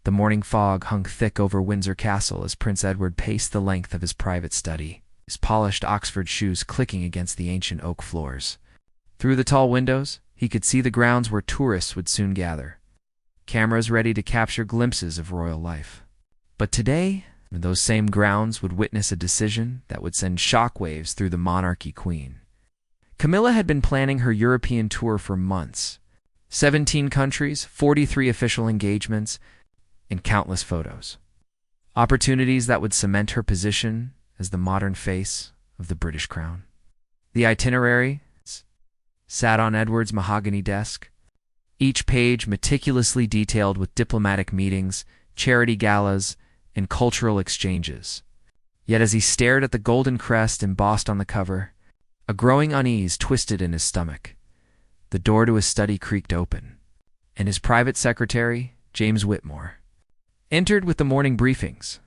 The morning fog hung thick over Windsor Castle as Prince Edward paced the length of his private study, his polished Oxford shoes clicking against the ancient oak floors. Through the tall windows, he could see the grounds where tourists would soon gather, cameras ready to capture glimpses of royal life. But today, those same grounds would witness a decision that would send shockwaves through the monarchy queen. Camilla had been planning her European tour for months. 17 countries, 43 official engagements, and countless photos. Opportunities that would cement her position as the modern face of the British crown. The itinerary sat on Edward's mahogany desk, each page meticulously detailed with diplomatic meetings, charity galas, and cultural exchanges. Yet as he stared at the golden crest embossed on the cover, a growing unease twisted in his stomach. The door to his study creaked open, and his private secretary, James Whitmore, entered with the morning briefings.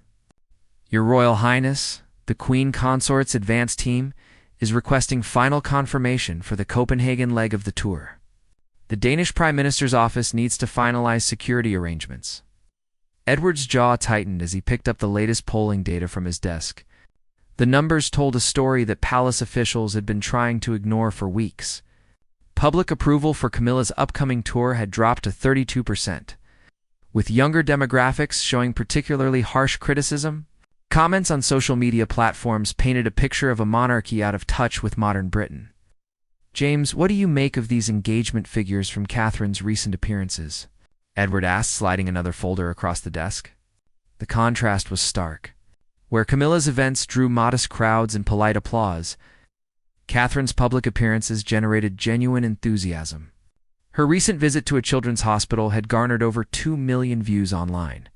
"Your Royal Highness, the Queen Consort's advance team is requesting final confirmation for the Copenhagen leg of the tour. The Danish Prime Minister's office needs to finalize security arrangements." Edward's jaw tightened as he picked up the latest polling data from his desk. The numbers told a story that palace officials had been trying to ignore for weeks. Public approval for Camilla's upcoming tour had dropped to 32%, with younger demographics showing particularly harsh criticism. Comments on social media platforms painted a picture of a monarchy out of touch with modern Britain. "James, what do you make of these engagement figures from Catherine's recent appearances?" Edward asked, sliding another folder across the desk. The contrast was stark. Where Camilla's events drew modest crowds and polite applause, Catherine's public appearances generated genuine enthusiasm. Her recent visit to a children's hospital had garnered over 2 million views online.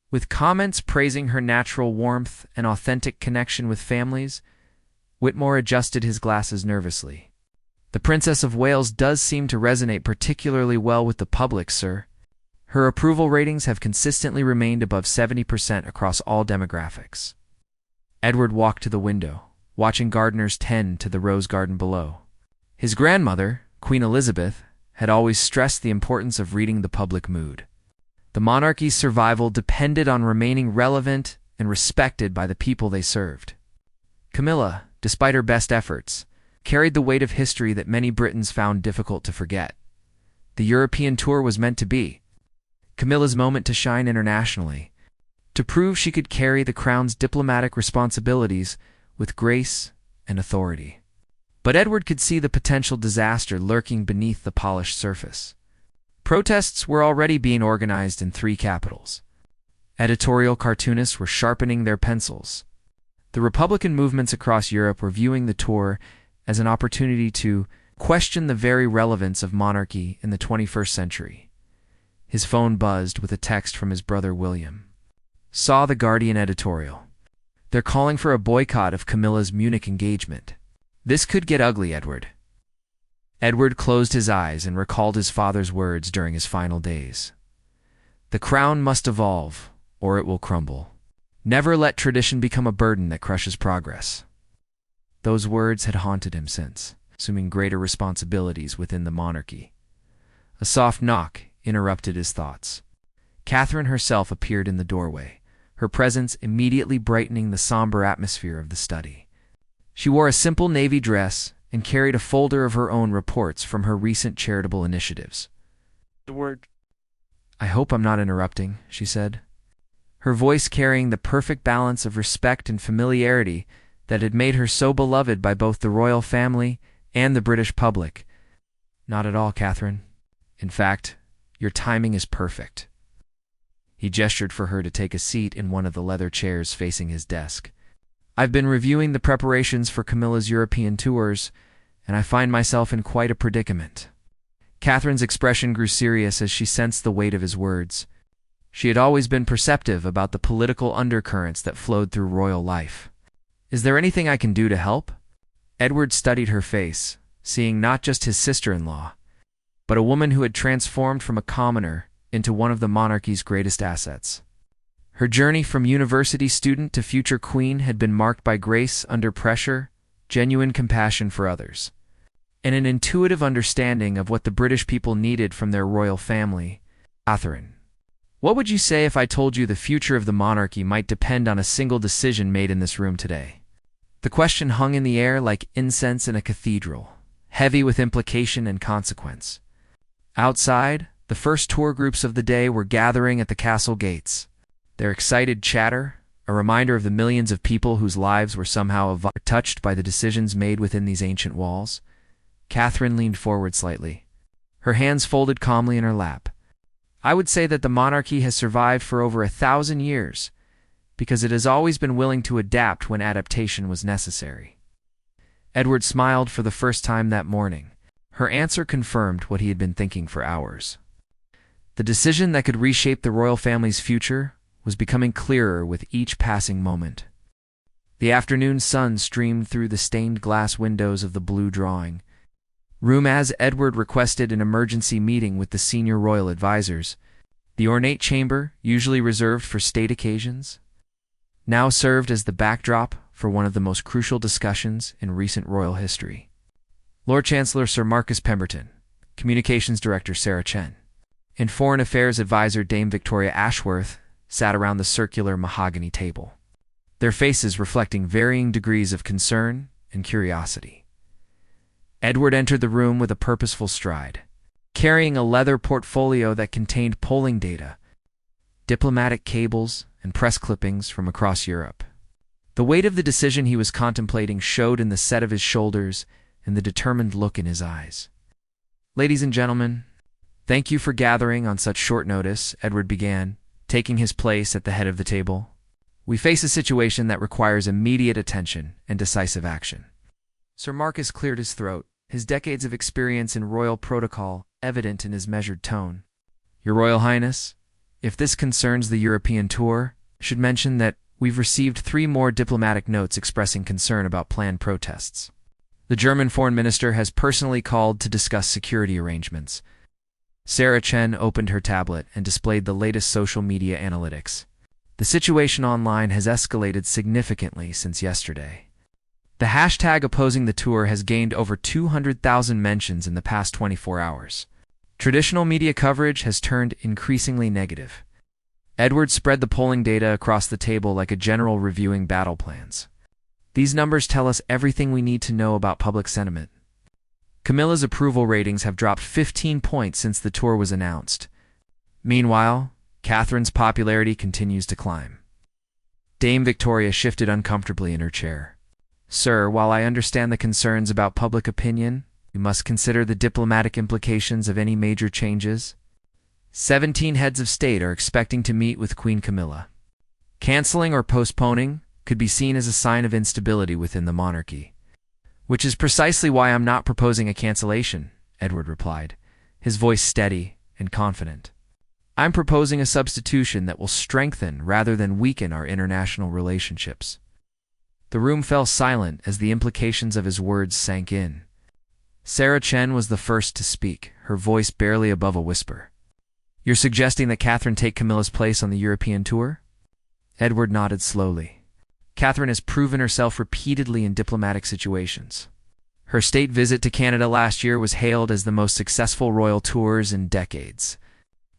With comments praising her natural warmth and authentic connection with families, Whitmore adjusted his glasses nervously. "The Princess of Wales does seem to resonate particularly well with the public, sir. Her approval ratings have consistently remained above 70% across all demographics." Edward walked to the window, watching gardeners tend to the rose garden below. His grandmother, Queen Elizabeth, had always stressed the importance of reading the public mood. The monarchy's survival depended on remaining relevant and respected by the people they served. Camilla, despite her best efforts, carried the weight of history that many Britons found difficult to forget. The European tour was meant to be Camilla's moment to shine internationally, to prove she could carry the crown's diplomatic responsibilities with grace and authority. But Edward could see the potential disaster lurking beneath the polished surface. Protests were already being organized in 3 capitals. Editorial cartoonists were sharpening their pencils. The Republican movements across Europe were viewing the tour as an opportunity to question the very relevance of monarchy in the 21st century. His phone buzzed with a text from his brother William. "Saw the Guardian editorial. They're calling for a boycott of Camilla's Munich engagement. This could get ugly, Edward." Edward closed his eyes and recalled his father's words during his final days. "The crown must evolve, or it will crumble. Never let tradition become a burden that crushes progress." Those words had haunted him since, assuming greater responsibilities within the monarchy. A soft knock interrupted his thoughts. Catherine herself appeared in the doorway, her presence immediately brightening the somber atmosphere of the study. She wore a simple navy dress and carried a folder of her own reports from her recent charitable initiatives. "I hope I'm not interrupting," she said, her voice carrying the perfect balance of respect and familiarity that had made her so beloved by both the royal family and the British public. "Not at all, Catherine. In fact, your timing is perfect." He gestured for her to take a seat in one of the leather chairs facing his desk. "I've been reviewing the preparations for Camilla's European tours, and I find myself in quite a predicament." Catherine's expression grew serious as she sensed the weight of his words. She had always been perceptive about the political undercurrents that flowed through royal life. "Is there anything I can do to help?" Edward studied her face, seeing not just his sister-in-law, but a woman who had transformed from a commoner into one of the monarchy's greatest assets. Her journey from university student to future queen had been marked by grace under pressure, genuine compassion for others, and an intuitive understanding of what the British people needed from their royal family. "Catherine, What would you say if I told you the future of the monarchy might depend on a single decision made in this room today? The question hung in the air like incense in a cathedral, heavy with implication and consequence. Outside, the first tour groups of the day were gathering at the castle gates. Their excited chatter, a reminder of the millions of people whose lives were somehow touched by the decisions made within these ancient walls. Catherine leaned forward slightly, her hands folded calmly in her lap. I would say that the monarchy has survived for over 1,000 years, because it has always been willing to adapt when adaptation was necessary. Edward smiled for the first time that morning. Her answer confirmed what he had been thinking for hours. The decision that could reshape the royal family's future was becoming clearer with each passing moment. The afternoon sun streamed through the stained glass windows of the blue drawing room as Edward requested an emergency meeting with the senior royal advisors. The ornate chamber, usually reserved for state occasions, now served as the backdrop for one of the most crucial discussions in recent royal history. Lord Chancellor Sir Marcus Pemberton, Communications Director Sarah Chen, and Foreign Affairs Advisor Dame Victoria Ashworth sat around the circular mahogany table, their faces reflecting varying degrees of concern and curiosity. Edward entered the room with a purposeful stride, carrying a leather portfolio that contained polling data, diplomatic cables, and press clippings from across Europe. The weight of the decision he was contemplating showed in the set of his shoulders and the determined look in his eyes. Ladies and gentlemen, thank you for gathering on such short notice, Edward began, taking his place at the head of the table. We face a situation that requires immediate attention and decisive action. Sir Marcus cleared his throat, his decades of experience in royal protocol evident in his measured tone. Your Royal Highness, if this concerns the European tour, I should mention that we've received 3 more diplomatic notes expressing concern about planned protests. The German foreign minister has personally called to discuss security arrangements. Sarah Chen opened her tablet and displayed the latest social media analytics. The situation online has escalated significantly since yesterday. The hashtag opposing the tour has gained over 200,000 mentions in the past 24 hours. Traditional media coverage has turned increasingly negative. Edward spread the polling data across the table like a general reviewing battle plans. These numbers tell us everything we need to know about public sentiment. Camilla's approval ratings have dropped 15 points since the tour was announced. Meanwhile, Catherine's popularity continues to climb. Dame Victoria shifted uncomfortably in her chair. Sir, while I understand the concerns about public opinion, we must consider the diplomatic implications of any major changes. 17 heads of state are expecting to meet with Queen Camilla. Canceling or postponing could be seen as a sign of instability within the monarchy. Which is precisely why I'm not proposing a cancellation, Edward replied, his voice steady and confident. I'm proposing a substitution that will strengthen rather than weaken our international relationships. The room fell silent as the implications of his words sank in. Sarah Chen was the first to speak, her voice barely above a whisper. You're suggesting that Catherine take Camilla's place on the European tour? Edward nodded slowly. Catherine has proven herself repeatedly in diplomatic situations. Her state visit to Canada last year was hailed as the most successful royal tours in decades.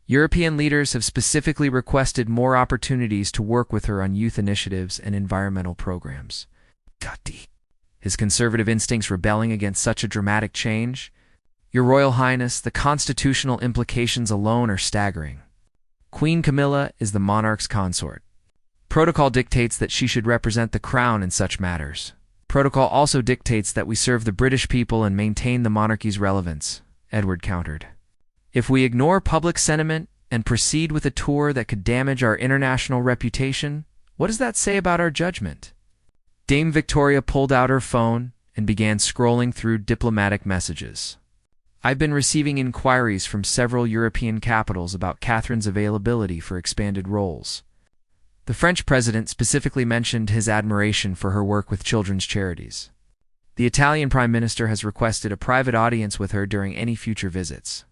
European leaders have specifically requested more opportunities to work with her on youth initiatives and environmental programs. His conservative instincts rebelling against such a dramatic change? Your Royal Highness, the constitutional implications alone are staggering. Queen Camilla is the monarch's consort. Protocol dictates that she should represent the crown in such matters. Protocol also dictates that we serve the British people and maintain the monarchy's relevance, Edward countered. If we ignore public sentiment and proceed with a tour that could damage our international reputation, what does that say about our judgment? Dame Victoria pulled out her phone and began scrolling through diplomatic messages. I've been receiving inquiries from several European capitals about Catherine's availability for expanded roles. The French president specifically mentioned his admiration for her work with children's charities. The Italian prime minister has requested a private audience with her during any future visits.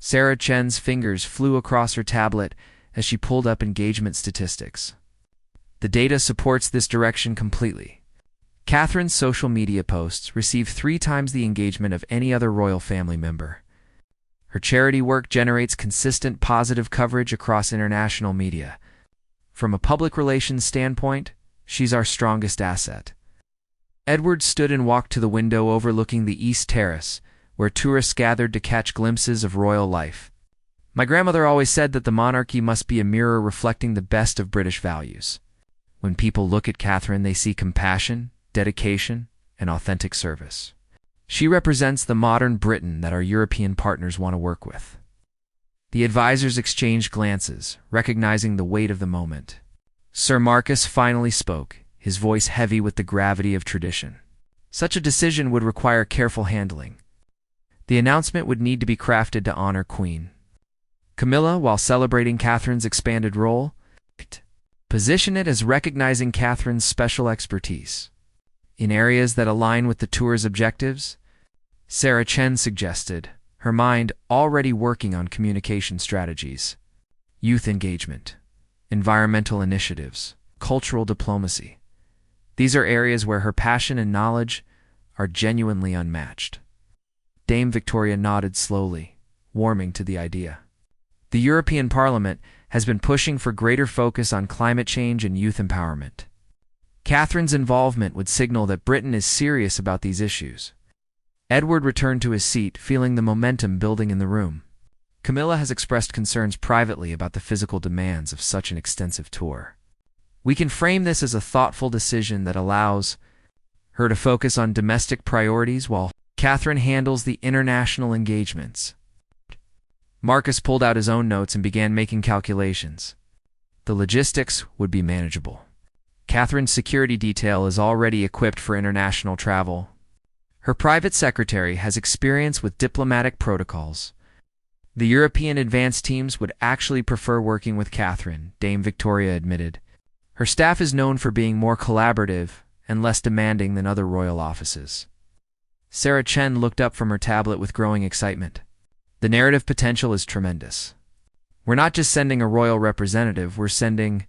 Sarah Chen's fingers flew across her tablet as she pulled up engagement statistics. The data supports this direction completely. Catherine's social media posts receive 3 times the engagement of any other royal family member. Her charity work generates consistent positive coverage across international media. From a public relations standpoint, she's our strongest asset. Edward stood and walked to the window overlooking the East Terrace, where tourists gathered to catch glimpses of royal life. My grandmother always said that the monarchy must be a mirror reflecting the best of British values. When people look at Catherine, they see compassion, dedication, and authentic service. She represents the modern Britain that our European partners want to work with. The advisors exchanged glances, recognizing the weight of the moment. Sir Marcus finally spoke, his voice heavy with the gravity of tradition. Such a decision would require careful handling. The announcement would need to be crafted to honor Queen Camilla while celebrating Catherine's expanded role. Position it as recognizing Catherine's special expertise in areas that align with the tour's objectives. Sarah Chen suggested, her mind already working on communication strategies, youth engagement, environmental initiatives, cultural diplomacy. These are areas where her passion and knowledge are genuinely unmatched. Dame Victoria nodded slowly, warming to the idea. The European Parliament has been pushing for greater focus on climate change and youth empowerment. Catherine's involvement would signal that Britain is serious about these issues. Edward returned to his seat, feeling the momentum building in the room. Camilla has expressed concerns privately about the physical demands of such an extensive tour. We can frame this as a thoughtful decision that allows her to focus on domestic priorities while Catherine handles the international engagements. Marcus pulled out his own notes and began making calculations. The logistics would be manageable. Catherine's security detail is already equipped for international travel. Her private secretary has experience with diplomatic protocols. The European advance teams would actually prefer working with Catherine, Dame Victoria admitted. Her staff is known for being more collaborative and less demanding than other royal offices. Sarah Chen looked up from her tablet with growing excitement. The narrative potential is tremendous. We're not just sending a royal representative, we're sending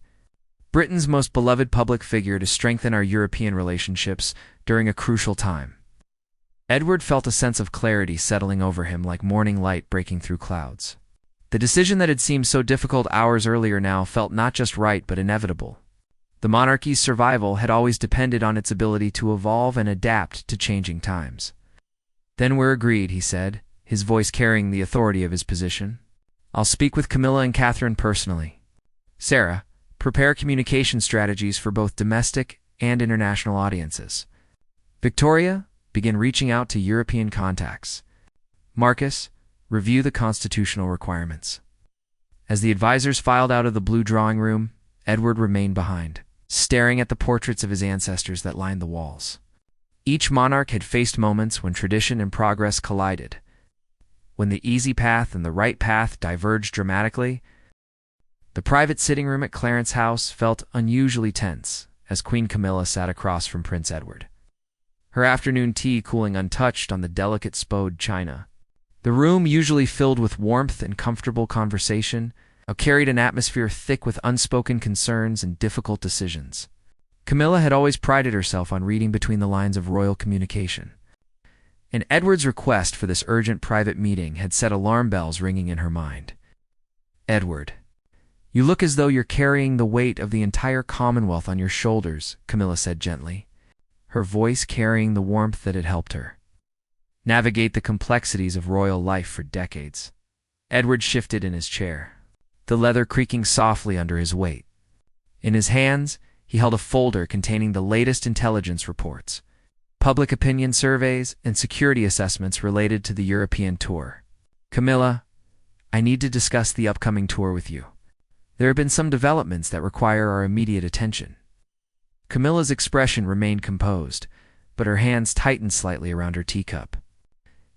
Britain's most beloved public figure to strengthen our European relationships during a crucial time. Edward felt a sense of clarity settling over him like morning light breaking through clouds. The decision that had seemed so difficult hours earlier now felt not just right but inevitable. The monarchy's survival had always depended on its ability to evolve and adapt to changing times. Then we're agreed, he said, his voice carrying the authority of his position. I'll speak with Camilla and Catherine personally. Sarah, prepare communication strategies for both domestic and international audiences. Victoria, begin reaching out to European contacts. Marcus, review the constitutional requirements. As the advisors filed out of the blue drawing room, Edward remained behind, staring at the portraits of his ancestors that lined the walls. Each monarch had faced moments when tradition and progress collided, when the easy path and the right path diverged dramatically. The private sitting room at Clarence House felt unusually tense as Queen Camilla sat across from Prince Edward, her afternoon tea cooling untouched on the delicate spode china. The room, usually filled with warmth and comfortable conversation, now carried an atmosphere thick with unspoken concerns and difficult decisions. Camilla had always prided herself on reading between the lines of royal communication, and Edward's request for this urgent private meeting had set alarm bells ringing in her mind. Edward, you look as though you're carrying the weight of the entire Commonwealth on your shoulders, Camilla said gently, her voice carrying the warmth that had helped her navigate the complexities of royal life for decades. Edward shifted in his chair, the leather creaking softly under his weight. In his hands, he held a folder containing the latest intelligence reports, public opinion surveys, and security assessments related to the European tour. Camilla, I need to discuss the upcoming tour with you. There have been some developments that require our immediate attention. Camilla's expression remained composed, but her hands tightened slightly around her teacup.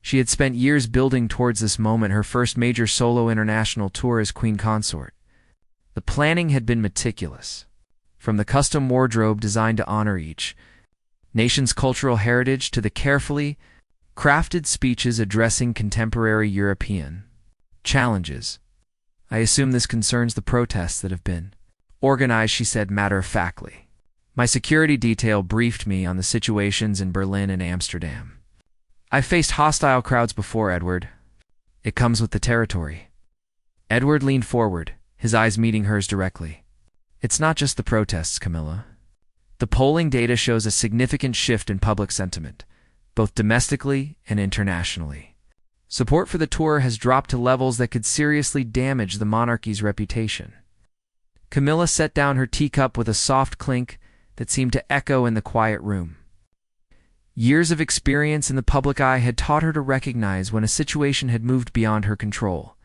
She had spent years building towards this moment, her first major solo international tour as Queen Consort. The planning had been meticulous, from the custom wardrobe designed to honor each nation's cultural heritage to the carefully crafted speeches addressing contemporary European challenges. I assume this concerns the protests that have been organized, she said matter-of-factly. My security detail briefed me on the situations in Berlin and Amsterdam. I've faced hostile crowds before, Edward. It comes with the territory. Edward leaned forward, his eyes meeting hers directly. It's not just the protests, Camilla. The polling data shows a significant shift in public sentiment, both domestically and internationally. Support for the tour has dropped to levels that could seriously damage the monarchy's reputation. Camilla set down her teacup with a soft clink that seemed to echo in the quiet room. Years of experience in the public eye had taught her to recognize when a situation had moved beyond her control.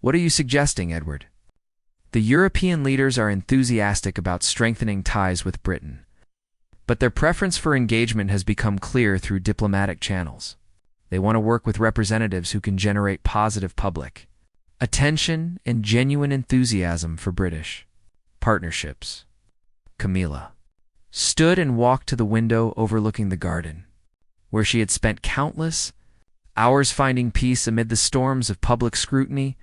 What are you suggesting, Edward? The European leaders are enthusiastic about strengthening ties with Britain, but their preference for engagement has become clear through diplomatic channels. They want to work with representatives who can generate positive public attention and genuine enthusiasm for British partnerships. Camilla stood and walked to the window overlooking the garden, where she had spent countless hours finding peace amid the storms of public scrutiny.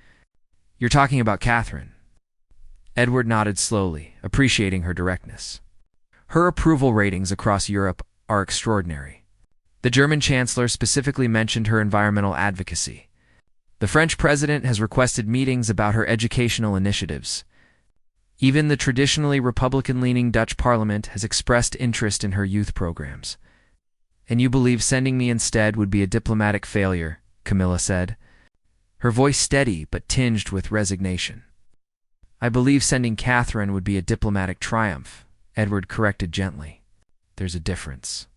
You're talking about Catherine. Edward nodded slowly, appreciating her directness. Her approval ratings across Europe are extraordinary. The German Chancellor specifically mentioned her environmental advocacy. The French President has requested meetings about her educational initiatives. Even the traditionally Republican-leaning Dutch Parliament has expressed interest in her youth programs. And you believe sending me instead would be a diplomatic failure, Camilla said, her voice steady but tinged with resignation. I believe sending Catherine would be a diplomatic triumph, Edward corrected gently. There's a difference.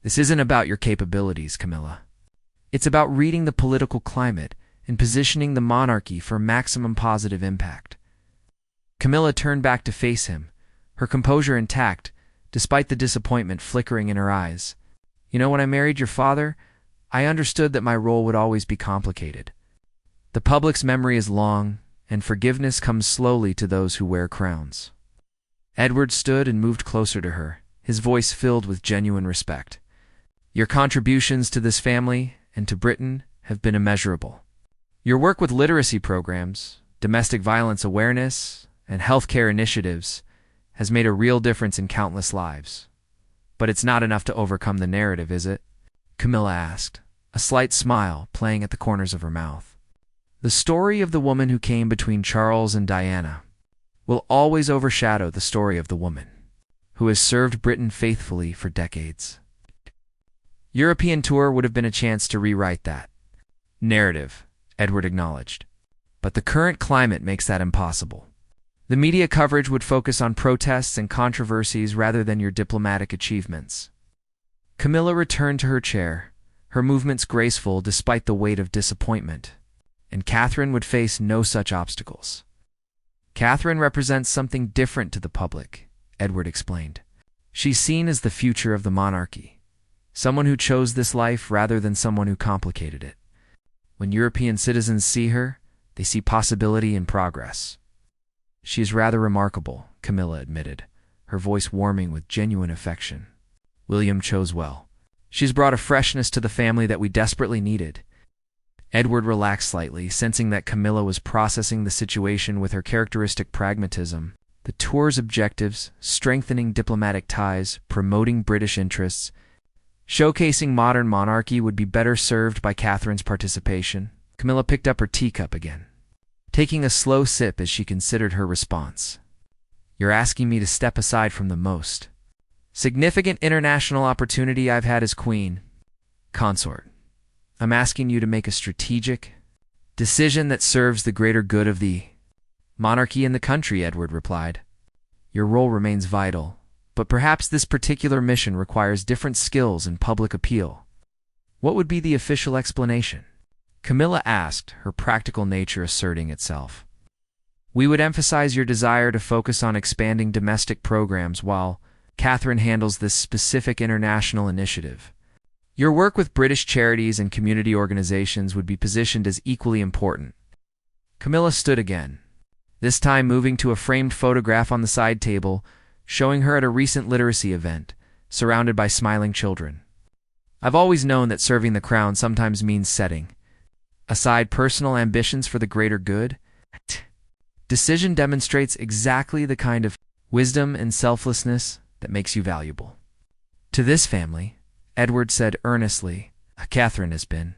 This isn't about your capabilities, Camilla. It's about reading the political climate and positioning the monarchy for maximum positive impact. Camilla turned back to face him, her composure intact, despite the disappointment flickering in her eyes. You know, when I married your father, I understood that my role would always be complicated. The public's memory is long, and forgiveness comes slowly to those who wear crowns. Edward stood and moved closer to her, his voice filled with genuine respect. Your contributions to this family and to Britain have been immeasurable. Your work with literacy programs, domestic violence awareness, and healthcare initiatives has made a real difference in countless lives. But it's not enough to overcome the narrative, is it? Camilla asked, a slight smile playing at the corners of her mouth. The story of the woman who came between Charles and Diana will always overshadow the story of the woman who has served Britain faithfully for decades. European tour would have been a chance to rewrite that narrative, Edward acknowledged. But the current climate makes that impossible. The media coverage would focus on protests and controversies rather than your diplomatic achievements. Camilla returned to her chair, her movements graceful despite the weight of disappointment, and Catherine would face no such obstacles. Catherine represents something different to the public, Edward explained. She's seen as the future of the monarchy, someone who chose this life rather than someone who complicated it. When European citizens see her, they see possibility and progress. She is rather remarkable, Camilla admitted, her voice warming with genuine affection. William chose well. She's brought a freshness to the family that we desperately needed. Edward relaxed slightly, sensing that Camilla was processing the situation with her characteristic pragmatism. The tour's objectives, strengthening diplomatic ties, promoting British interests, showcasing modern monarchy would be better served by Catherine's participation. Camilla picked up her teacup again, taking a slow sip as she considered her response. You're asking me to step aside from the most significant international opportunity I've had as queen consort. I'm asking you to make a strategic decision that serves the greater good of the monarchy and the country, Edward replied. Your role remains vital, but perhaps this particular mission requires different skills and public appeal. What would be the official explanation? Camilla asked, her practical nature asserting itself. We would emphasize your desire to focus on expanding domestic programs while Catherine handles this specific international initiative. Your work with British charities and community organizations would be positioned as equally important. Camilla stood again, this time moving to a framed photograph on the side table, showing her at a recent literacy event, surrounded by smiling children. I've always known that serving the crown sometimes means setting aside personal ambitions for the greater good. Decision demonstrates exactly the kind of wisdom and selflessness that makes you valuable. To this family, Edward said earnestly, Catherine has been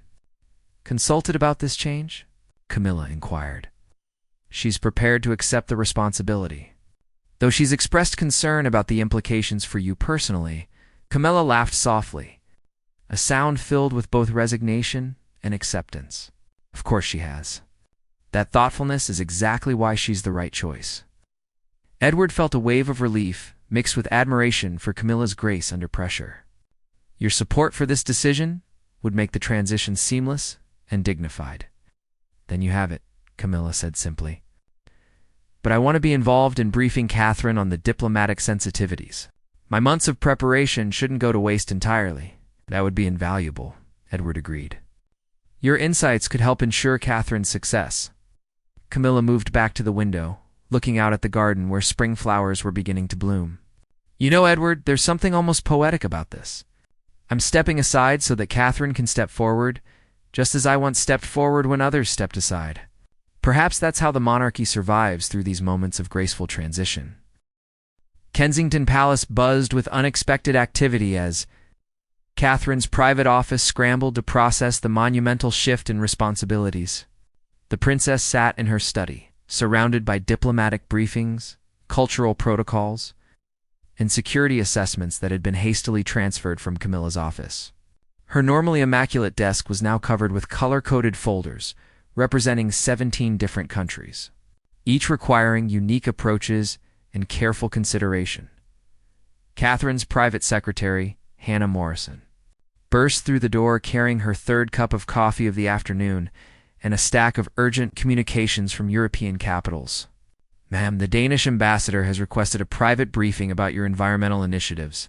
consulted about this change? Camilla inquired. She's prepared to accept the responsibility. Though she's expressed concern about the implications for you personally, Camilla laughed softly, a sound filled with both resignation and acceptance. Of course she has. That thoughtfulness is exactly why she's the right choice. Edward felt a wave of relief mixed with admiration for Camilla's grace under pressure. Your support for this decision would make the transition seamless and dignified. Then you have it, Camilla said simply. But I want to be involved in briefing Catherine on the diplomatic sensitivities. My months of preparation shouldn't go to waste entirely. That would be invaluable, Edward agreed. Your insights could help ensure Catherine's success. Camilla moved back to the window, looking out at the garden where spring flowers were beginning to bloom. You know, Edward, there's something almost poetic about this. I'm stepping aside so that Catherine can step forward, just as I once stepped forward when others stepped aside. Perhaps that's how the monarchy survives through these moments of graceful transition. Kensington Palace buzzed with unexpected activity as Catherine's private office scrambled to process the monumental shift in responsibilities. The princess sat in her study, surrounded by diplomatic briefings, cultural protocols, and security assessments that had been hastily transferred from Camilla's office. Her normally immaculate desk was now covered with color-coded folders representing 17 different countries, each requiring unique approaches and careful consideration. Catherine's private secretary, Hannah Morrison, burst through the door carrying her third cup of coffee of the afternoon and a stack of urgent communications from European capitals. Ma'am, the Danish ambassador has requested a private briefing about your environmental initiatives.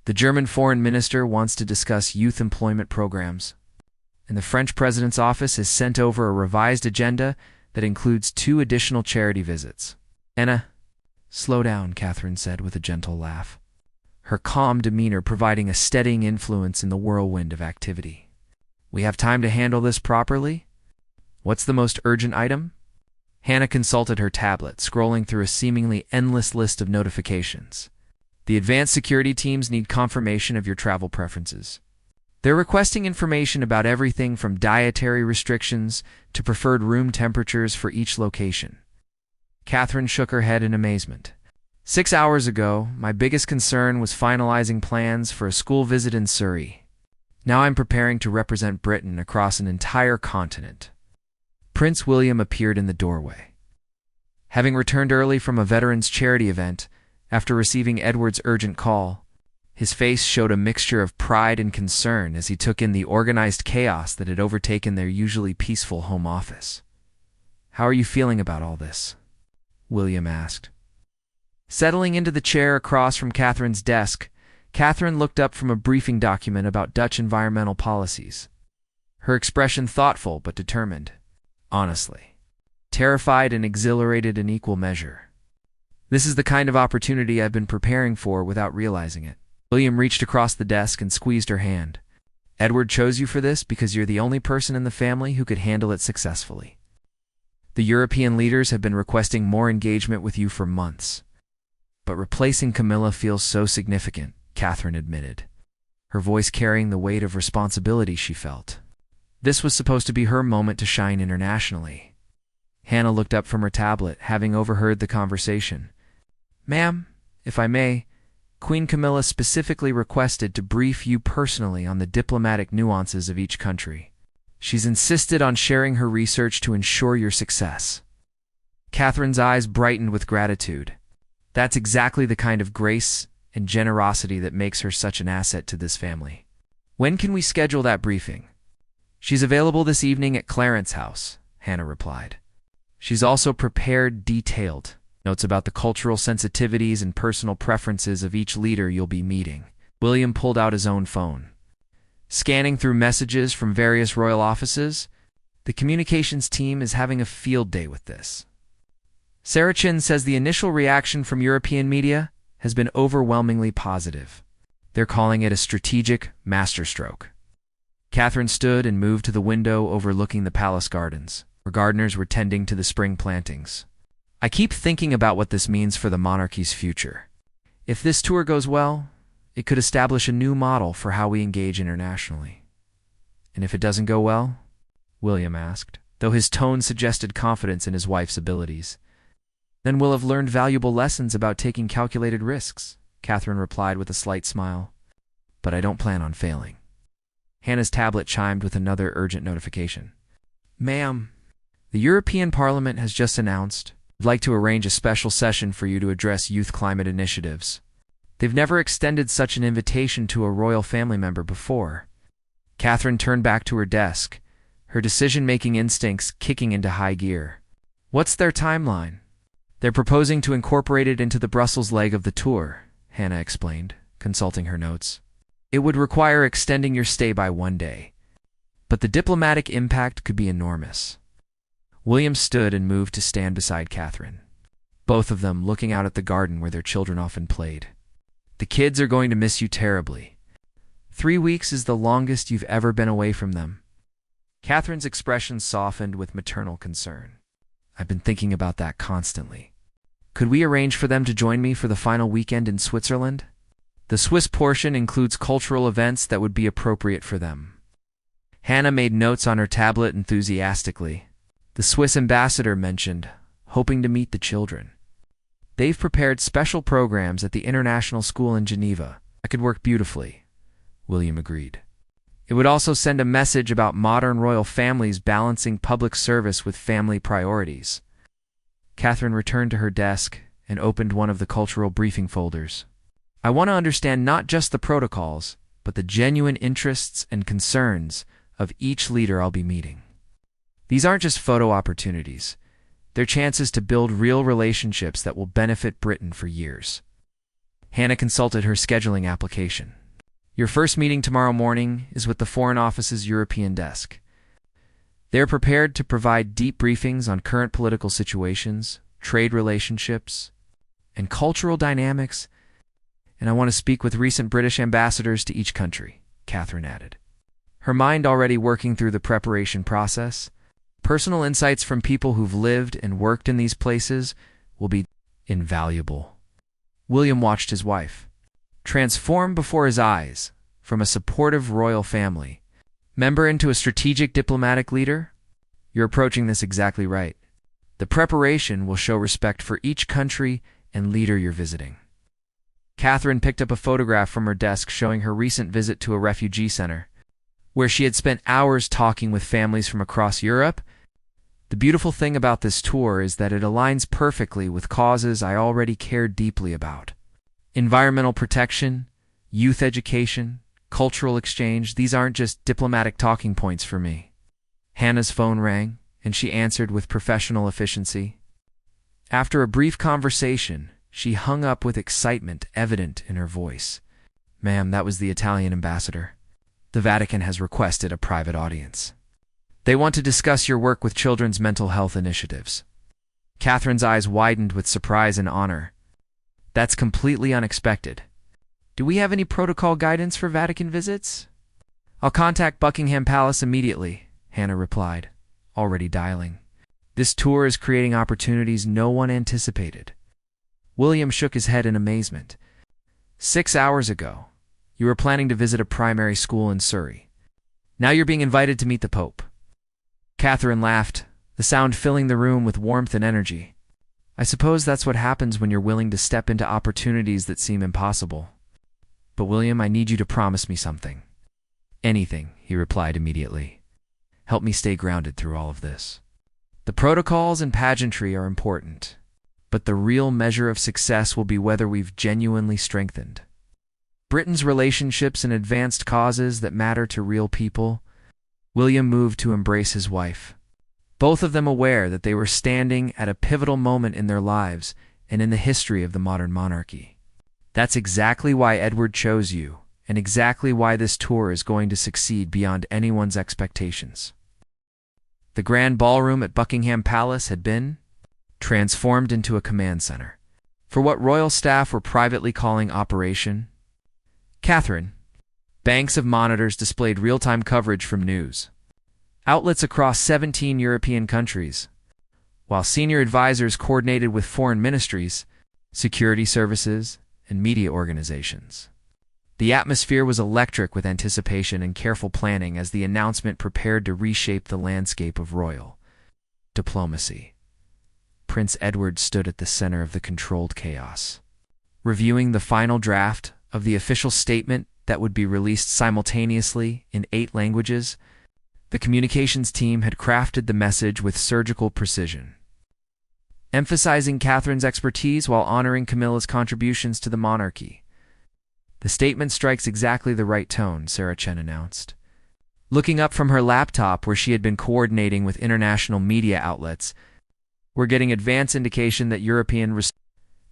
The German foreign minister wants to discuss youth employment programs. And the French president's office has sent over a revised agenda that includes 2 additional charity visits. Anna, slow down, Catherine said with a gentle laugh, her calm demeanor providing a steadying influence in the whirlwind of activity. We have time to handle this properly? What's the most urgent item? Hannah consulted her tablet, scrolling through a seemingly endless list of notifications. The advanced security teams need confirmation of your travel preferences. They're requesting information about everything from dietary restrictions to preferred room temperatures for each location. Catherine shook her head in amazement. 6 hours ago, my biggest concern was finalizing plans for a school visit in Surrey. Now I'm preparing to represent Britain across an entire continent. Prince William appeared in the doorway. Having returned early from a veterans' charity event, after receiving Edward's urgent call, his face showed a mixture of pride and concern as he took in the organized chaos that had overtaken their usually peaceful home office. How are you feeling about all this? William asked. Settling into the chair across from Catherine's desk, Catherine looked up from a briefing document about Dutch environmental policies. Her expression thoughtful but determined. Honestly. Terrified and exhilarated in equal measure. This is the kind of opportunity I've been preparing for without realizing it. William reached across the desk and squeezed her hand. Edward chose you for this because you're the only person in the family who could handle it successfully. The European leaders have been requesting more engagement with you for months. But replacing Camilla feels so significant, Catherine admitted, her voice carrying the weight of responsibility she felt. This was supposed to be her moment to shine internationally. Hannah looked up from her tablet, having overheard the conversation. Ma'am, if I may, Queen Camilla specifically requested to brief you personally on the diplomatic nuances of each country. She's insisted on sharing her research to ensure your success. Catherine's eyes brightened with gratitude. That's exactly the kind of grace and generosity that makes her such an asset to this family. When can we schedule that briefing? She's available this evening at Clarence House, Hannah replied. She's also prepared detailed notes about the cultural sensitivities and personal preferences of each leader you'll be meeting. William pulled out his own phone. Scanning through messages from various royal offices, the communications team is having a field day with this. Sarachin says the initial reaction from European media has been overwhelmingly positive. They're calling it a strategic masterstroke. Catherine stood and moved to the window overlooking the palace gardens, where gardeners were tending to the spring plantings. I keep thinking about what this means for the monarchy's future. If this tour goes well, it could establish a new model for how we engage internationally. And if it doesn't go well, William asked, though his tone suggested confidence in his wife's abilities. Then we'll have learned valuable lessons about taking calculated risks, Catherine replied with a slight smile. But I don't plan on failing. Hannah's tablet chimed with another urgent notification. Ma'am, the European Parliament has just announced they'd like to arrange a special session for you to address youth climate initiatives. They've never extended such an invitation to a royal family member before. Catherine turned back to her desk, her decision-making instincts kicking into high gear. What's their timeline? They're proposing to incorporate it into the Brussels leg of the tour, Hannah explained, consulting her notes. It would require extending your stay by 1 day, but the diplomatic impact could be enormous. William stood and moved to stand beside Catherine, both of them looking out at the garden where their children often played. The kids are going to miss you terribly. 3 weeks is the longest you've ever been away from them. Catherine's expression softened with maternal concern. I've been thinking about that constantly. Could we arrange for them to join me for the final weekend in Switzerland? The Swiss portion includes cultural events that would be appropriate for them. Hannah made notes on her tablet enthusiastically. The Swiss ambassador mentioned, hoping to meet the children. They've prepared special programs at the International School in Geneva. That could work beautifully, William agreed. It would also send a message about modern royal families balancing public service with family priorities. Catherine returned to her desk and opened one of the cultural briefing folders. I want to understand not just the protocols, but the genuine interests and concerns of each leader I'll be meeting. These aren't just photo opportunities. They're chances to build real relationships that will benefit Britain for years. Hannah consulted her scheduling application. Your first meeting tomorrow morning is with the Foreign Office's European desk. They're prepared to provide deep briefings on current political situations, trade relationships, and cultural dynamics, and I want to speak with recent British ambassadors to each country, Catherine added. Her mind already working through the preparation process, personal insights from people who've lived and worked in these places will be invaluable. William watched his wife transform before his eyes from a supportive royal family member into a strategic diplomatic leader. You're approaching this exactly right. The preparation will show respect for each country and leader you're visiting. Catherine picked up a photograph from her desk showing her recent visit to a refugee center, where she had spent hours talking with families from across Europe. The beautiful thing about this tour is that it aligns perfectly with causes I already cared deeply about. Environmental protection, youth education, cultural exchange, these aren't just diplomatic talking points for me. Hannah's phone rang, and she answered with professional efficiency. After a brief conversation, she hung up with excitement evident in her voice. Ma'am, that was the Italian ambassador. The Vatican has requested a private audience. They want to discuss your work with children's mental health initiatives. Catherine's eyes widened with surprise and honor. That's completely unexpected. Do we have any protocol guidance for Vatican visits? I'll contact Buckingham Palace immediately, Hannah replied, already dialing. This tour is creating opportunities no one anticipated. William shook his head in amazement. 6 hours ago, you were planning to visit a primary school in Surrey. Now you're being invited to meet the Pope. Catherine laughed, the sound filling the room with warmth and energy. I suppose that's what happens when you're willing to step into opportunities that seem impossible. But William, I need you to promise me something. Anything, he replied immediately. Help me stay grounded through all of this. The protocols and pageantry are important, but the real measure of success will be whether we've genuinely strengthened Britain's relationships and advanced causes that matter to real people. William moved to embrace his wife, both of them aware that they were standing at a pivotal moment in their lives and in the history of the modern monarchy. That's exactly why Edward chose you, and exactly why this tour is going to succeed beyond anyone's expectations. The grand ballroom at Buckingham Palace had been transformed into a command center for what royal staff were privately calling Operation Catherine. Banks of monitors displayed real-time coverage from news outlets across 17 European countries, while senior advisors coordinated with foreign ministries, security services, and media organizations. The atmosphere was electric with anticipation and careful planning as the announcement prepared to reshape the landscape of royal diplomacy. Prince Edward stood at the center of the controlled chaos, reviewing the final draft of the official statement that would be released simultaneously in 8 languages. The communications team had crafted the message with surgical precision, emphasizing Catherine's expertise while honoring Camilla's contributions to the monarchy. "The statement strikes exactly the right tone," Sarah Chen announced. Looking up from her laptop where she had been coordinating with international media outlets, "We're getting advance indication that European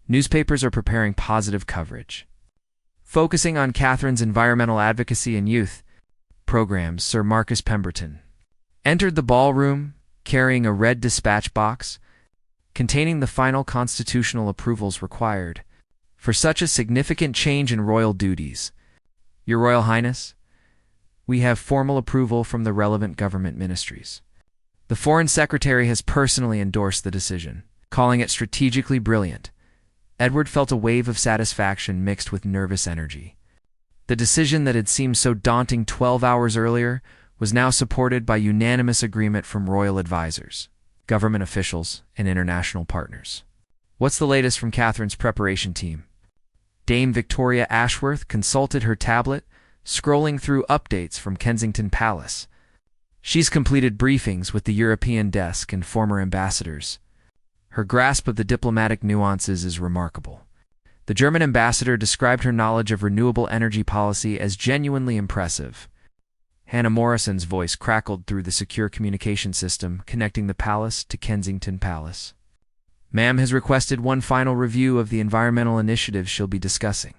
newspapers are preparing positive coverage, focusing on Catherine's environmental advocacy and youth programs." Sir Marcus Pemberton entered the ballroom carrying a red dispatch box containing the final constitutional approvals required for such a significant change in royal duties. "Your Royal Highness, we have formal approval from the relevant government ministries. The Foreign Secretary has personally endorsed the decision, calling it strategically brilliant." Edward felt a wave of satisfaction mixed with nervous energy. The decision that had seemed so daunting 12 hours earlier was now supported by unanimous agreement from royal advisors, government officials, and international partners. "What's the latest from Catherine's preparation team?" Dame Victoria Ashworth consulted her tablet, scrolling through updates from Kensington Palace. "She's completed briefings with the European desk and former ambassadors. Her grasp of the diplomatic nuances is remarkable." The German ambassador described her knowledge of renewable energy policy as genuinely impressive. Hannah Morrison's voice crackled through the secure communication system connecting the palace to Kensington Palace. "Ma'am has requested one final review of the environmental initiatives she'll be discussing.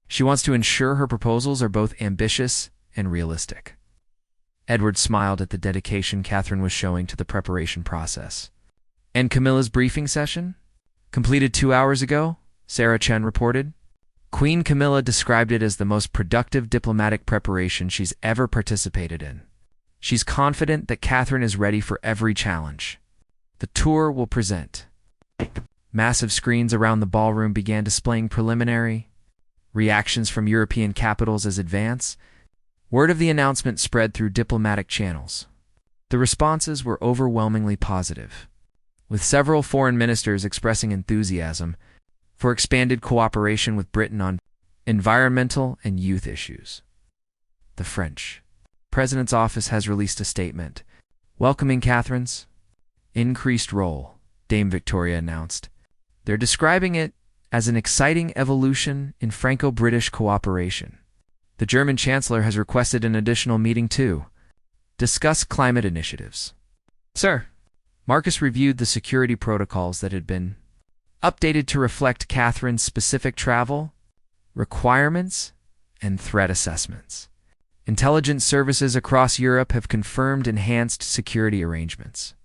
She wants to ensure her proposals are both ambitious and realistic." Edward smiled at the dedication Catherine was showing to the preparation process. "And Camilla's briefing session? Completed 2 hours ago?" Sarah Chen reported. Queen Camilla described it as the most productive diplomatic preparation she's ever participated in. She's confident that Catherine is ready for every challenge. The tour will present. Massive screens around the ballroom began displaying preliminary reactions from European capitals as advance. Word of the announcement spread through diplomatic channels. The responses were overwhelmingly positive, with several foreign ministers expressing enthusiasm for expanded cooperation with Britain on environmental and youth issues. The French President's office has released a statement welcoming Catherine's increased role, Dame Victoria announced. They're describing it as an exciting evolution in Franco-British cooperation. The German Chancellor has requested an additional meeting to discuss climate initiatives. Sir, Marcus reviewed the security protocols that had been updated to reflect Catherine's specific travel requirements and threat assessments. Intelligence services across Europe have confirmed enhanced security arrangements.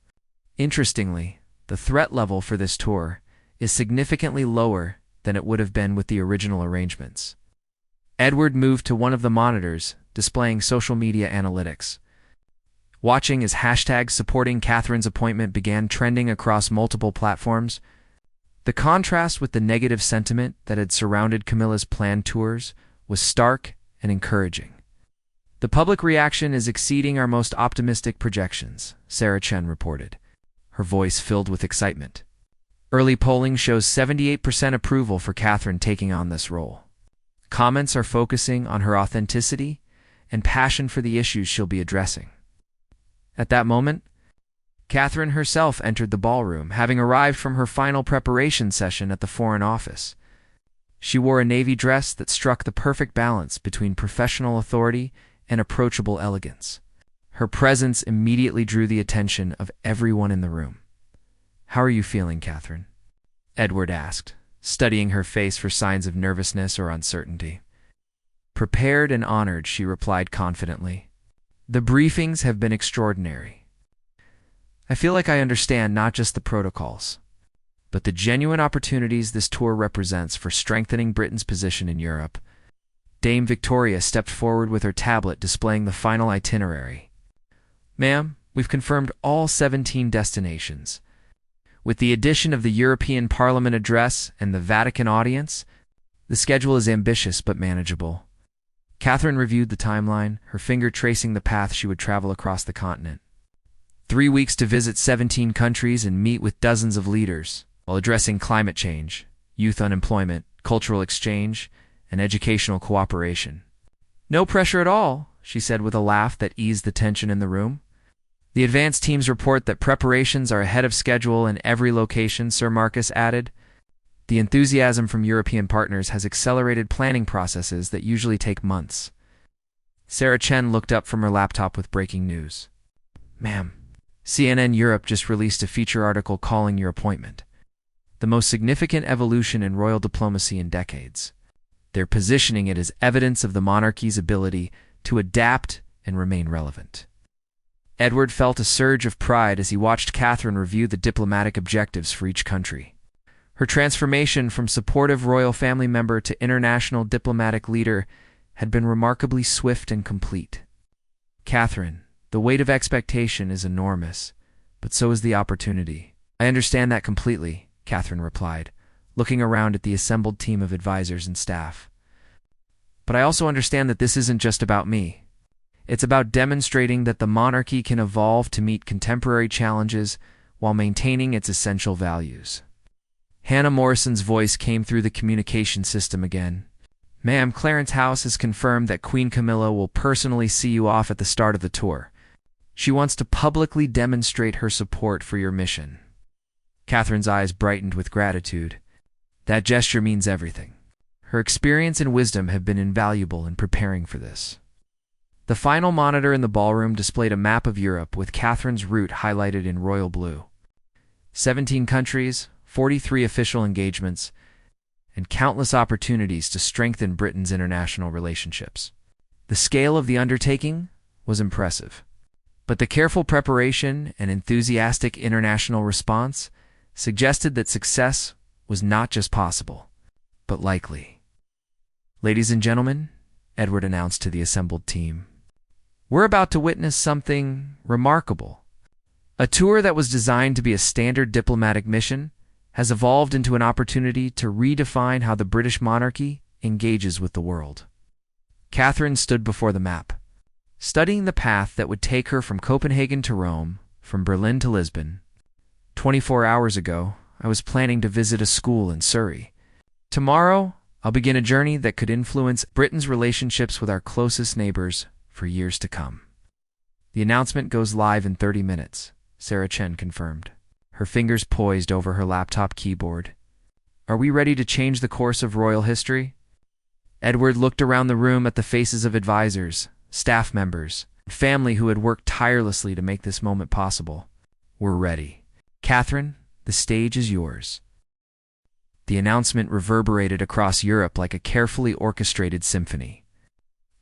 Interestingly, the threat level for this tour is significantly lower than it would have been with the original arrangements. Edward moved to one of the monitors, displaying social media analytics. Watching as hashtags supporting Catherine's appointment began trending across multiple platforms, the contrast with the negative sentiment that had surrounded Camilla's planned tours was stark and encouraging. "The public reaction is exceeding our most optimistic projections," Sarah Chen reported, her voice filled with excitement. "Early polling shows 78% approval for Catherine taking on this role. Comments are focusing on her authenticity and passion for the issues she'll be addressing." At that moment, Catherine herself entered the ballroom, having arrived from her final preparation session at the Foreign Office. She wore a navy dress that struck the perfect balance between professional authority and approachable elegance. Her presence immediately drew the attention of everyone in the room. "How are you feeling, Catherine?" Edward asked, studying her face for signs of nervousness or uncertainty. "Prepared and honored," she replied confidently. "The briefings have been extraordinary. I feel like I understand not just the protocols, but the genuine opportunities this tour represents for strengthening Britain's position in Europe." Dame Victoria stepped forward with her tablet displaying the final itinerary. "Ma'am, we've confirmed all 17 destinations. With the addition of the European Parliament address and the Vatican audience, the schedule is ambitious but manageable. Catherine reviewed the timeline, her finger tracing the path she would travel across the continent. 3 weeks to visit 17 countries and meet with dozens of leaders, while addressing climate change, youth unemployment, cultural exchange, and educational cooperation. No pressure at all, she said with a laugh that eased the tension in the room. The advanced teams report that preparations are ahead of schedule in every location, Sir Marcus added. The enthusiasm from European partners has accelerated planning processes that usually take months. Sarah Chen looked up from her laptop with breaking news. Ma'am, CNN Europe just released a feature article calling your appointment the most significant evolution in royal diplomacy in decades. They're positioning it as evidence of the monarchy's ability to adapt and remain relevant. Edward felt a surge of pride as he watched Catherine review the diplomatic objectives for each country. Her transformation from supportive royal family member to international diplomatic leader had been remarkably swift and complete. Catherine, the weight of expectation is enormous, but so is the opportunity. I understand that completely, Catherine replied, looking around at the assembled team of advisors and staff. But I also understand that this isn't just about me. It's about demonstrating that the monarchy can evolve to meet contemporary challenges while maintaining its essential values. Hannah Morrison's voice came through the communication system again. Ma'am, Clarence House has confirmed that Queen Camilla will personally see you off at the start of the tour. She wants to publicly demonstrate her support for your mission. Catherine's eyes brightened with gratitude. That gesture means everything. Her experience and wisdom have been invaluable in preparing for this. The final monitor in the ballroom displayed a map of Europe with Catherine's route highlighted in royal blue. 17 countries, 43 official engagements, and countless opportunities to strengthen Britain's international relationships. The scale of the undertaking was impressive, but the careful preparation and enthusiastic international response suggested that success was not just possible, but likely. Ladies and gentlemen, Edward announced to the assembled team, we're about to witness something remarkable. A tour that was designed to be a standard diplomatic mission has evolved into an opportunity to redefine how the British monarchy engages with the world. Catherine stood before the map, studying the path that would take her from Copenhagen to Rome, from Berlin to Lisbon. 24 hours ago, I was planning to visit a school in Surrey. Tomorrow, I'll begin a journey that could influence Britain's relationships with our closest neighbors for years to come. The announcement goes live in 30 minutes, Sarah Chen confirmed, her fingers poised over her laptop keyboard. Are we ready to change the course of royal history? Edward looked around the room at the faces of advisors, staff members, and family who had worked tirelessly to make this moment possible. We're ready. Catherine, the stage is yours. The announcement reverberated across Europe like a carefully orchestrated symphony,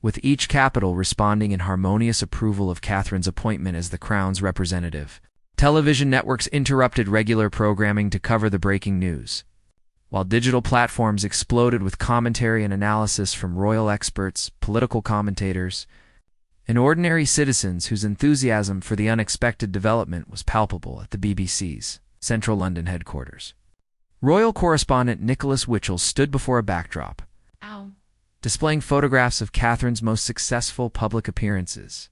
with each capital responding in harmonious approval of Catherine's appointment as the Crown's representative. Television networks interrupted regular programming to cover the breaking news, while digital platforms exploded with commentary and analysis from royal experts, political commentators, and ordinary citizens whose enthusiasm for the unexpected development was palpable at the BBC's central London headquarters. Royal correspondent Nicholas Witchell stood before a backdrop, displaying photographs of Catherine's most successful public appearances.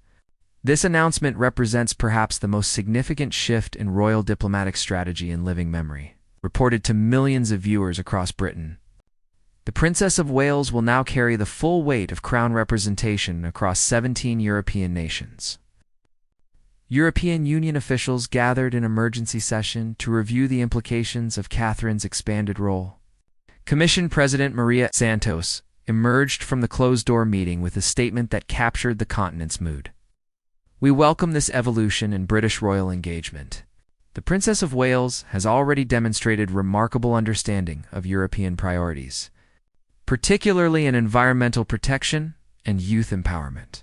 This announcement represents perhaps the most significant shift in royal diplomatic strategy in living memory, reported to millions of viewers across Britain. The Princess of Wales will now carry the full weight of Crown representation across 17 European nations. European Union officials gathered in emergency session to review the implications of Catherine's expanded role. Commission President Maria Santos emerged from the closed-door meeting with a statement that captured the continent's mood. We welcome this evolution in British royal engagement. The Princess of Wales has already demonstrated remarkable understanding of European priorities, particularly in environmental protection and youth empowerment.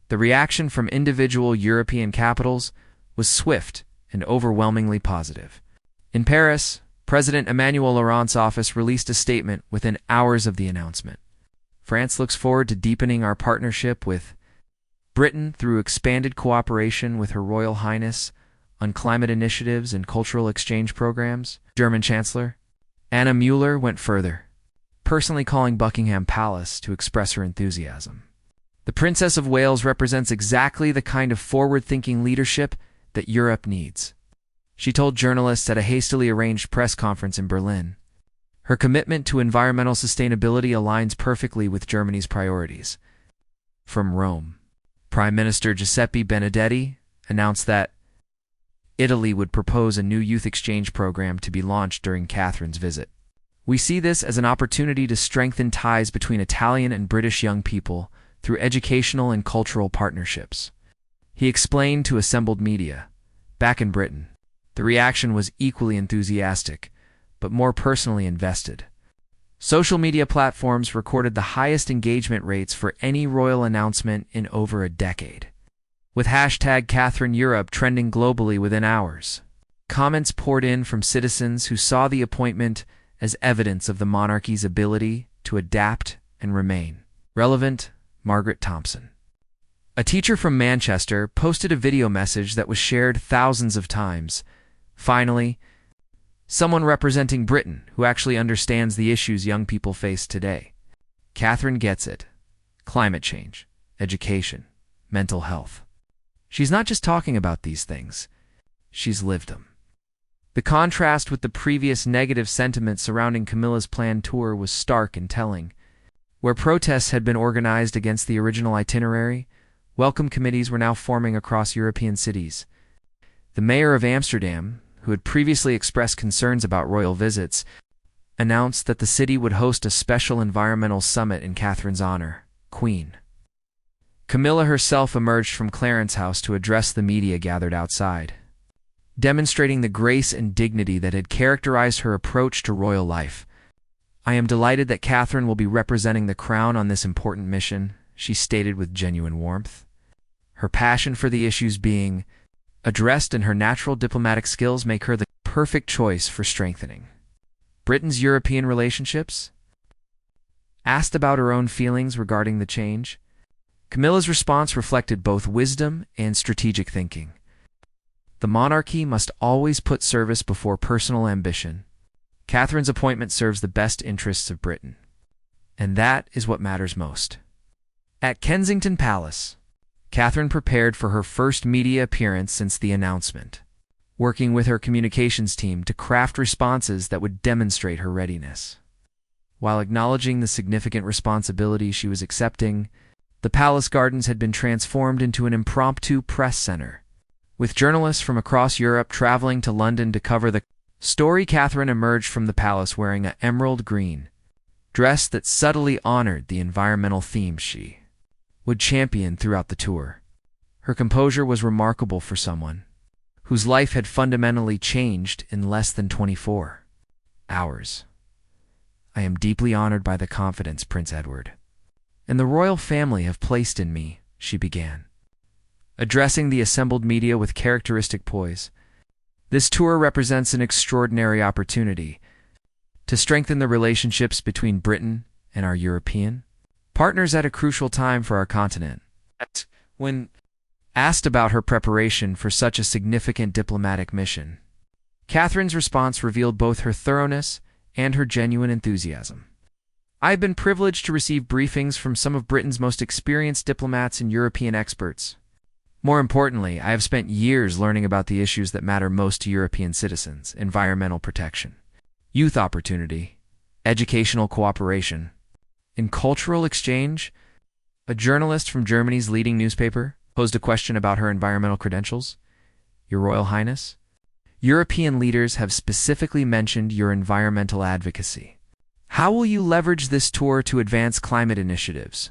The reaction from individual European capitals was swift and overwhelmingly positive. In Paris, President Emmanuel Laurent's office released a statement within hours of the announcement. France looks forward to deepening our partnership with Britain through expanded cooperation with Her Royal Highness on climate initiatives and cultural exchange programs. German Chancellor Anna Müller went further, personally calling Buckingham Palace to express her enthusiasm. The Princess of Wales represents exactly the kind of forward-thinking leadership that Europe needs, she told journalists at a hastily arranged press conference in Berlin. Her commitment to environmental sustainability aligns perfectly with Germany's priorities. From Rome, Prime Minister Giuseppe Benedetti announced that Italy would propose a new youth exchange program to be launched during Catherine's visit. We see this as an opportunity to strengthen ties between Italian and British young people through educational and cultural partnerships. He explained to assembled media, back in Britain, the reaction was equally enthusiastic, but more personally invested. Social media platforms recorded the highest engagement rates for any royal announcement in over a decade, with hashtag #CatherineEurope trending globally within hours. Comments poured in from citizens who saw the appointment as evidence of the monarchy's ability to adapt and remain relevant. Margaret Thompson, a teacher from Manchester, posted a video message that was shared thousands of times. Finally, someone representing Britain who actually understands the issues young people face today. Catherine gets it. Climate change, education, mental health. She's not just talking about these things, she's lived them. The contrast with the previous negative sentiment surrounding Camilla's planned tour was stark and telling. Where protests had been organized against the original itinerary, welcome committees were now forming across European cities. The mayor of Amsterdam, who had previously expressed concerns about royal visits, announced that the city would host a special environmental summit in Catherine's honor, Queen. Camilla herself emerged from Clarence House to address the media gathered outside, demonstrating the grace and dignity that had characterized her approach to royal life. "I am delighted that Catherine will be representing the crown on this important mission," she stated with genuine warmth. Her passion for the issues being addressed and her natural diplomatic skills make her the perfect choice for strengthening Britain's European relationships. Asked about her own feelings regarding the change, Camilla's response reflected both wisdom and strategic thinking. The monarchy must always put service before personal ambition. Catherine's appointment serves the best interests of Britain, and that is what matters most. At Kensington Palace, Catherine prepared for her first media appearance since the announcement, working with her communications team to craft responses that would demonstrate her readiness. While acknowledging the significant responsibility she was accepting, the palace gardens had been transformed into an impromptu press center, with journalists from across Europe traveling to London to cover the story. Catherine emerged from the palace wearing an emerald green dress that subtly honored the environmental themes she would champion throughout the tour. Her composure was remarkable for someone whose life had fundamentally changed in less than 24 hours. "I am deeply honored by the confidence Prince Edward and the royal family have placed in me," she began, addressing the assembled media with characteristic poise. "This tour represents an extraordinary opportunity to strengthen the relationships between Britain and our European partners at a crucial time for our continent." When asked about her preparation for such a significant diplomatic mission, Catherine's response revealed both her thoroughness and her genuine enthusiasm. "I have been privileged to receive briefings from some of Britain's most experienced diplomats and European experts. More importantly, I have spent years learning about the issues that matter most to European citizens: environmental protection, youth opportunity, educational cooperation, and cultural exchange." A journalist from Germany's leading newspaper posed a question about her environmental credentials. "Your Royal Highness, European leaders have specifically mentioned your environmental advocacy. How will you leverage this tour to advance climate initiatives?"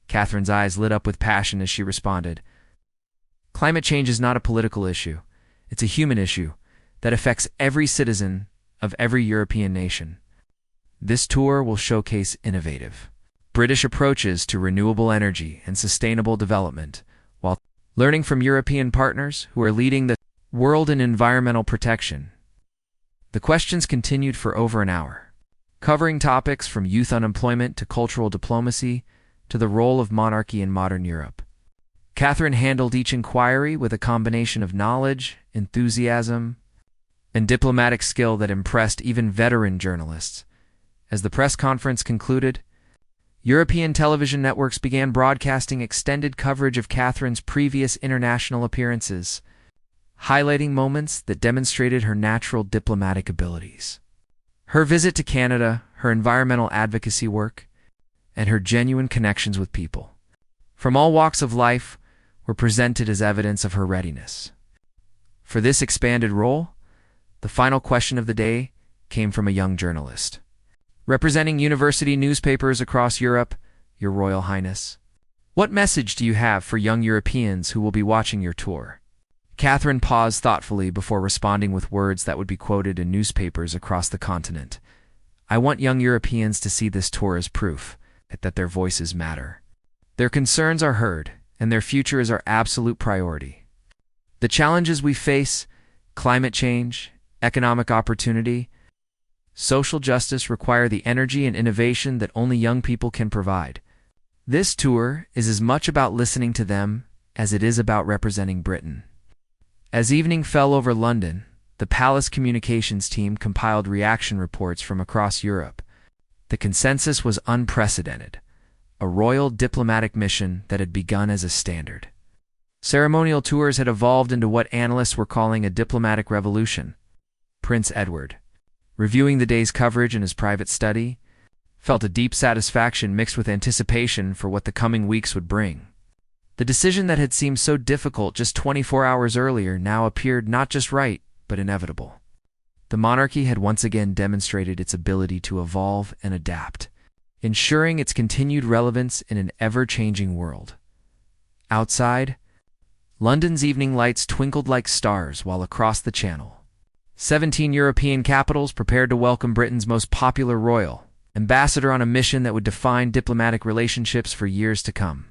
Catherine's eyes lit up with passion as she responded, "Climate change is not a political issue. It's a human issue that affects every citizen of every European nation. This tour will showcase innovative British approaches to renewable energy and sustainable development, while learning from European partners who are leading the world in environmental protection." The questions continued for over an hour, covering topics from youth unemployment to cultural diplomacy to the role of monarchy in modern Europe. Catherine handled each inquiry with a combination of knowledge, enthusiasm, and diplomatic skill that impressed even veteran journalists. As the press conference concluded, European television networks began broadcasting extended coverage of Catherine's previous international appearances, highlighting moments that demonstrated her natural diplomatic abilities. Her visit to Canada, her environmental advocacy work, and her genuine connections with people from all walks of life were presented as evidence of her readiness. For this expanded role, the final question of the day came from a young journalist. Representing university newspapers across Europe, Your Royal Highness, what message do you have for young Europeans who will be watching your tour? Catherine paused thoughtfully before responding with words that would be quoted in newspapers across the continent. I want young Europeans to see this tour as proof that their voices matter. Their concerns are heard, and their future is our absolute priority. The challenges we face, climate change, economic opportunity, social justice, require the energy and innovation that only young people can provide. This tour is as much about listening to them as it is about representing Britain. As evening fell over London, the Palace Communications team compiled reaction reports from across Europe. The consensus was unprecedented, a royal diplomatic mission that had begun as a standard. Ceremonial tours had evolved into what analysts were calling a diplomatic revolution. Prince Edward, reviewing the day's coverage in his private study, felt a deep satisfaction mixed with anticipation for what the coming weeks would bring. The decision that had seemed so difficult just 24 hours earlier now appeared not just right, but inevitable. The monarchy had once again demonstrated its ability to evolve and adapt, ensuring its continued relevance in an ever-changing world. Outside, London's evening lights twinkled like stars, while across the Channel, 17 European capitals prepared to welcome Britain's most popular royal ambassador on a mission that would define diplomatic relationships for years to come.